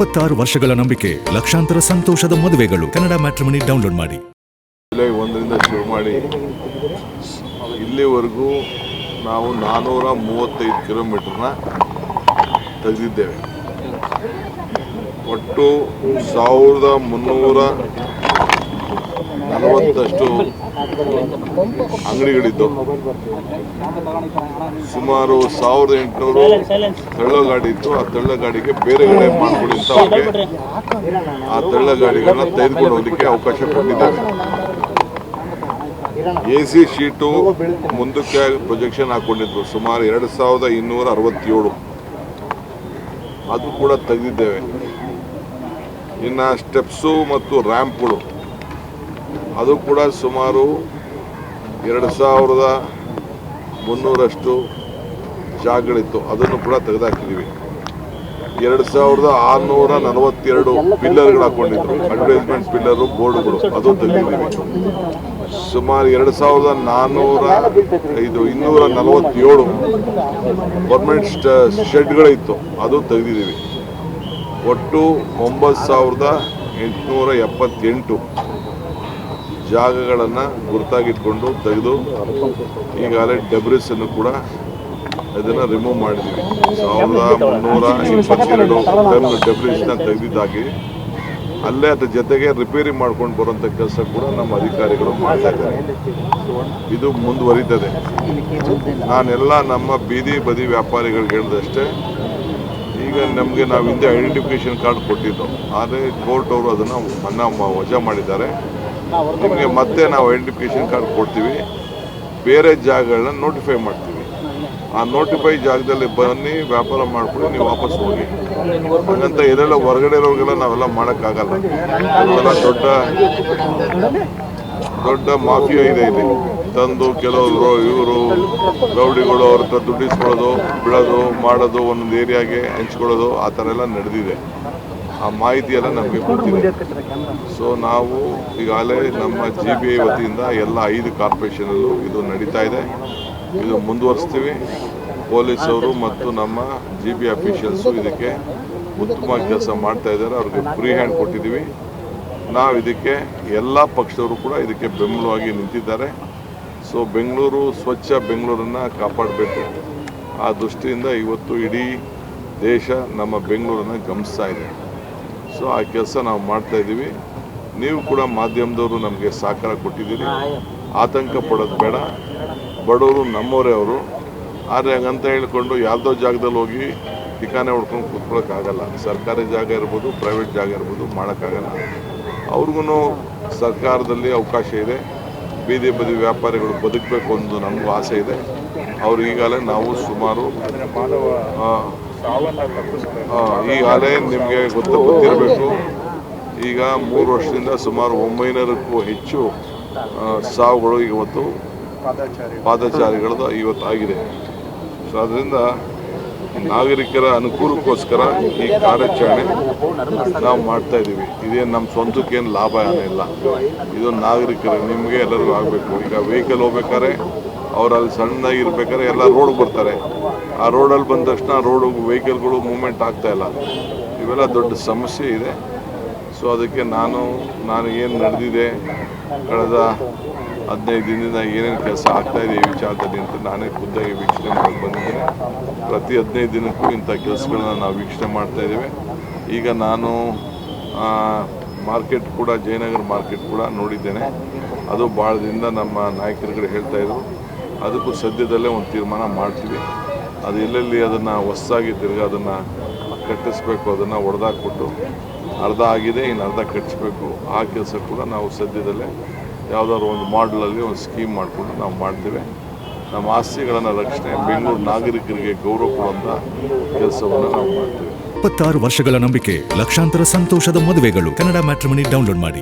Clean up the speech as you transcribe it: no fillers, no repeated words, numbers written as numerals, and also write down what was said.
26 ವರ್ಷಗಳ ನಂಬಿಕೆ, ಲಕ್ಷಾಂತರ ಸಂತೋಷದ ಮದುವೆಗಳು. ಕನ್ನಡ ಮ್ಯಾಟ್ರಿಮನಿ ಡೌನ್ಲೋಡ್ ಮಾಡಿ. ಜುಲೈ 1ರಿಂದ ಶುರು ಮಾಡಿ ಇಲ್ಲಿವರೆಗೂ ನಾವು 435 ಕಿಲೋಮೀಟರ್ನ ತೆಗೆದಿದ್ದೇವೆ. ಒಟ್ಟು 1340 ಅಂಗಡಿಗಳಿದ್ದು ಸುಮಾರು 1800 ತಳ್ಳಗಾಡಿ ಇತ್ತು. ಆ ತಳ್ಳಗಾಡಿಗೆ ಬೇರೆ ಕಡೆ ಮಾಡ್ಕೊಳ್ಳಿ ಅಂತ ಅವ್ರಿಗೆ ಆ ತಳ್ಳಗಾಡಿಗಳನ್ನ ತೆಗೆದುಕೊಂಡು ಹೋಗಲಿಕ್ಕೆ ಅವಕಾಶ ಕೊಟ್ಟಿದ್ದೇವೆ. AC ಶೀಟು ಮುಂದಕ್ಕೆ ಪ್ರೊಜೆಕ್ಷನ್ ಹಾಕೊಂಡಿದ್ರು ಸುಮಾರು 2267, ಅದು ಕೂಡ ತೆಗೆದಿದ್ದೇವೆ. ಇನ್ನು ಸ್ಟೆಪ್ಸು ಮತ್ತು ರ್ಯಾಂಪ್ಗಳು ಅದು ಕೂಡ ಸುಮಾರು 2300 ಜಾಗಗಳಿತ್ತು, ಅದನ್ನು ಕೂಡ ತೆಗೆದುಹಾಕಿದ್ದೀವಿ. 2642 ಪಿಲ್ಲರ್ಗಳು ಹಾಕೊಂಡಿದ್ರು, ಅಡ್ವರ್ಟೈಸ್ಮೆಂಟ್ ಪಿಲ್ಲರು, ಬೋರ್ಡ್ಗಳು, ಅದು ತೆಗೆದಿದ್ದೀವಿ. ಸುಮಾರು 247 ಗೌರ್ಮೆಂಟ್ ಶೆಡ್ಗಳಿತ್ತು, ಅದು ತೆಗೆದಿದ್ದೀವಿ. ಒಟ್ಟು 9878 ಜಾಗಗಳನ್ನು ಗುರುತಾಗಿಟ್ಕೊಂಡು ತೆಗೆದು ಈಗಾಗಲೇ ಡೆಬ್ರಿಸನ್ನು ಕೂಡ ಅದನ್ನು ರಿಮೂವ್ ಮಾಡಿದ್ದೀವಿ. 1322 ಟನ್ ಡೆಬ್ರಿಸ್ನ ತೆಗೆದಿದ್ದಾಗಿ ಅಲ್ಲೇ ಅದ್ರ ಜೊತೆಗೆ ರಿಪೇರಿ ಮಾಡ್ಕೊಂಡು ಬರುವಂಥ ಕೆಲಸ ಕೂಡ ನಮ್ಮ ಅಧಿಕಾರಿಗಳು ಮಾಡ್ತಾ ಇದ್ದಾರೆ. ಇದು ಮುಂದುವರಿತದೆ. ನಾನೆಲ್ಲ ನಮ್ಮ ಬೀದಿ ಬದಿ ವ್ಯಾಪಾರಿಗಳಿಗೆ ಹೇಳಿದಷ್ಟೇ, ಈಗ ನಮಗೆ ನಾವು ಹಿಂದೆ ಐಡೆಂಟಿಫಿಕೇಶನ್ ಕಾರ್ಡ್ ಕೊಟ್ಟಿದ್ದು, ಆದರೆ ಕೋರ್ಟ್ ಅವರು ಅದನ್ನು ವಜಾ ಮಾಡಿದ್ದಾರೆ. ನಿಮಗೆ ಮತ್ತೆ ನಾವು ಐಡೆಂಟಿಫಿಕೇಶನ್ ಕಾರ್ಡ್ ಕೊಡ್ತೀವಿ, ಬೇರೆ ಜಾಗಗಳನ್ನ ನೋಟಿಫೈ ಮಾಡ್ತೀವಿ. ಆ ನೋಟಿಫೈ ಜಾಗದಲ್ಲಿ ಬನ್ನಿ, ವ್ಯಾಪಾರ ಮಾಡ್ಕೊಂಡು ನೀವು ವಾಪಸ್ ಹೋಗಿ. ಹಾಗಂತ ಇದೆಲ್ಲ ಹೊರಗಡೆ ಇರೋರಿಗೆಲ್ಲ ನಾವೆಲ್ಲ ಮಾಡೋಕ್ಕಾಗಲ್ಲ. ಇವೆಲ್ಲ ದೊಡ್ಡ ಮಾಫಿಯಾ ಇದೆ ಇಲ್ಲಿ. ತಂದು ಕೆಲವರು ಇವರು ರೌಡಿಗಳು ಅವ್ರ ಹತ್ರ ದುಡ್ಡಿಸ್ಕೊಳ್ಳೋದು, ಬಿಡೋದು, ಮಾಡೋದು, ಒಂದೊಂದು ಏರಿಯಾಗೆ ಹಂಚ್ಕೊಳ್ಳೋದು, ಆ ಥರ ಎಲ್ಲ ನಡೆದಿದೆ. ಆ ಮಾಹಿತಿ ಎಲ್ಲ ನಮಗೆ ಗೊತ್ತಿದೆ. ಸೊ ನಾವು ಈಗಾಗಲೇ ನಮ್ಮ GBI ವತಿಯಿಂದ ಎಲ್ಲ 5 ಕಾರ್ಪೊರೇಷನಲ್ಲೂ ಇದು ನಡೀತಾ ಇದೆ. ಇದು ಮುಂದುವರಿಸ್ತೀವಿ. ಪೊಲೀಸವರು ಮತ್ತು ನಮ್ಮ GBI ಅಫಿಷಿಯಲ್ಸು ಇದಕ್ಕೆ ಉತ್ತಮ ಕೆಲಸ ಮಾಡ್ತಾ ಇದ್ದಾರೆ. ಅವ್ರಿಗೆ ಫ್ರೀ ಹ್ಯಾಂಡ್ ಕೊಟ್ಟಿದ್ದೀವಿ. ನಾವು ಇದಕ್ಕೆ ಎಲ್ಲ ಪಕ್ಷದವರು ಕೂಡ ಇದಕ್ಕೆ ಬೆಂಬಲವಾಗಿ ನಿಂತಿದ್ದಾರೆ. ಸೊ ಬೆಂಗಳೂರು ಸ್ವಚ್ಛ ಬೆಂಗಳೂರನ್ನು ಕಾಪಾಡಬೇಕು. ಆ ದೃಷ್ಟಿಯಿಂದ ಇವತ್ತು ಇಡೀ ದೇಶ ನಮ್ಮ ಬೆಂಗಳೂರನ್ನು ಗಮನಿಸ್ತಾ ಇದೆ. ಸೊ ಆ ಕೆಲಸ ನಾವು ಮಾಡ್ತಾ ಇದ್ದೀವಿ. ನೀವು ಕೂಡ ಮಾಧ್ಯಮದವರು ನಮಗೆ ಸಹಕಾರ ಕೊಟ್ಟಿದ್ದೀರಿ. ಆತಂಕ ಪಡೋದು ಬೇಡ. ಬಡವರು ನಮ್ಮವರೇ ಅವರು. ಆದರೆ ಹಂಗಂತ ಹೇಳ್ಕೊಂಡು ಯಾವುದೋ ಜಾಗದಲ್ಲಿ ಹೋಗಿ ಠಿಕಾನೆ ಹೊಡ್ಕೊಂಡು ಕೂತ್ಕೊಳ್ಳೋಕ್ಕಾಗಲ್ಲ. ಸರ್ಕಾರಿ ಜಾಗ ಇರ್ಬೋದು, ಪ್ರೈವೇಟ್ ಜಾಗ ಇರ್ಬೋದು, ಮಾಡೋಕ್ಕಾಗಲ್ಲ. ಅವ್ರಿಗೂ ಸರ್ಕಾರದಲ್ಲಿ ಅವಕಾಶ ಇದೆ. ಬೀದಿ ಬದಿ ವ್ಯಾಪಾರಿಗಳು ಬದುಕಬೇಕು ಒಂದು ನಮಗೂ ಆಸೆ ಇದೆ. ಅವ್ರು ಈಗಾಗಲೇ ನಾವು ಸುಮಾರು ಈಗಾಗಲೇ ನಿಮಗೆ ಗೊತ್ತಿರಬೇಕು, ಈಗ 3 ವರ್ಷದಿಂದ ಸುಮಾರು 900ಕ್ಕೂ ಹೆಚ್ಚು ಸಾವುಗಳು ಇವತ್ತು ಪಾದಚಾರಿಗಳದ್ದು ಇವತ್ತು ಆಗಿದೆ. ಸೊ ಅದರಿಂದ ನಾಗರಿಕರ ಅನುಕೂಲಕ್ಕೋಸ್ಕರ ಈ ಕಾರ್ಯಾಚರಣೆ ನಾವು ಮಾಡ್ತಾ ಇದ್ದೀವಿ. ಇದೇನು ನಮ್ಮ ಸ್ವಂತಕ್ಕೇನು ಲಾಭ ಏನಿಲ್ಲ. ಇದು ನಾಗರಿಕರು, ನಿಮಗೆ ಎಲ್ಲರಿಗೂ ಆಗಬೇಕು. ಈಗ ವೆಹಿಕಲ್ ಹೋಗ್ಬೇಕಾದ್ರೆ ಅವ್ರು ಅಲ್ಲಿ ಸಣ್ಣದಾಗಿರ್ಬೇಕಾದ್ರೆ ಎಲ್ಲ ರೋಡ್ಗೆ ಬರ್ತಾರೆ. ಆ ರೋಡಲ್ಲಿ ಬಂದ ತಕ್ಷಣ ವೆಹಿಕಲ್ಗಳು ಮೂವ್ಮೆಂಟ್ ಆಗ್ತಾಯಿಲ್ಲ. ಇವೆಲ್ಲ ದೊಡ್ಡ ಸಮಸ್ಯೆ ಇದೆ. ಸೊ ಅದಕ್ಕೆ ನಾನು ಏನು ನಡೆದಿದೆ ಕಳೆದ 15 ದಿನದಿಂದ ಏನೇನು ಕೆಲಸ ಆಗ್ತಾಯಿದೆ ಈ ವಿಚಾರದಲ್ಲಿ ಅಂತ ನಾನೇ ಖುದ್ದಾಗಿ ವೀಕ್ಷಣೆ ಮಾಡಿ ಬಂದಿದ್ದೇನೆ. ಪ್ರತಿ 15 ದಿನಕ್ಕೂ ಇಂಥ ಕೆಲಸಗಳನ್ನ ನಾವು ವೀಕ್ಷಣೆ ಮಾಡ್ತಾಯಿದ್ದೇವೆ. ಈಗ ನಾನು ಮಾರ್ಕೆಟ್ ಕೂಡ, ಜಯನಗರ ಮಾರ್ಕೆಟ್ ಕೂಡ ನೋಡಿದ್ದೇನೆ. ಅದು ಭಾಳ ದಿನದಿಂದ ನಮ್ಮ ನಾಯಕರುಗಳು ಹೇಳ್ತಾಯಿದ್ರು. ಅದಕ್ಕೂ ಸದ್ಯದಲ್ಲೇ ಒಂದು ತೀರ್ಮಾನ ಮಾಡ್ತೀವಿ. ಅದು ಎಲ್ಲೆಲ್ಲಿ ಅದನ್ನು ಹೊಸದಾಗಿ ತಿರ್ಗಿ ಅದನ್ನು ಕಟ್ಟಿಸ್ಬೇಕು, ಅದನ್ನು ಹೊಡೆದಾಕ್ಬಿಟ್ಟು ಅರ್ಧ ಆಗಿದೆ, ಇನ್ನು ಅರ್ಧ ಕಟ್ಟಿಸ್ಬೇಕು. ಆ ಕೆಲಸ ಕೂಡ ನಾವು ಸದ್ಯದಲ್ಲೇ ಯಾವುದಾದ್ರು ಒಂದು ಮಾಡಲಲ್ಲಿ ಒಂದು ಸ್ಕೀಮ್ ಮಾಡಿಕೊಂಡು ನಾವು ಮಾಡ್ತೇವೆ. ನಮ್ಮ ಆಸ್ತಿಗಳನ್ನು ರಕ್ಷಣೆ, ಬೆಂಗಳೂರು ನಾಗರಿಕರಿಗೆ ಗೌರವ ಕೊಡುವಂಥ ಕೆಲಸವನ್ನು ನಾವು ಮಾಡ್ತೇವೆ. 26 ವರ್ಷಗಳ ನಂಬಿಕೆ, ಲಕ್ಷಾಂತರ ಸಂತೋಷದ ಮದುವೆಗಳು. ಕನ್ನಡ ಮ್ಯಾಟ್ರಿಮನಿ ಡೌನ್ಲೋಡ್ ಮಾಡಿ.